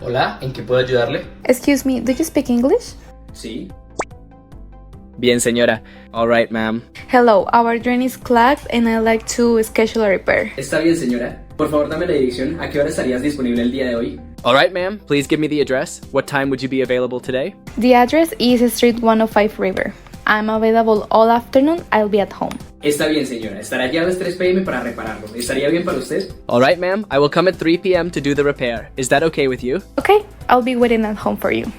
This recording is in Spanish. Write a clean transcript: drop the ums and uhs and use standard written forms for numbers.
Hola, ¿en qué puedo ayudarle? Excuse me, do you speak English? Sí. Bien, señora. All right, ma'am. Hello, our drain is clogged and I'd like to schedule a repair. Está bien, señora. Por favor, dame la dirección. ¿A qué hora estarías disponible el día de hoy? All right, ma'am. Please give me the address. What time would you be available today? The address is Street 105 River. I'm available all afternoon. I'll be at home. Está bien, señora. Estará allá a las 3 p.m. para repararlo. ¿Estaría bien para usted? All right, ma'am. I will come at 3 p.m. to do the repair. Is that okay with you? Okay, I'll be waiting at home for you.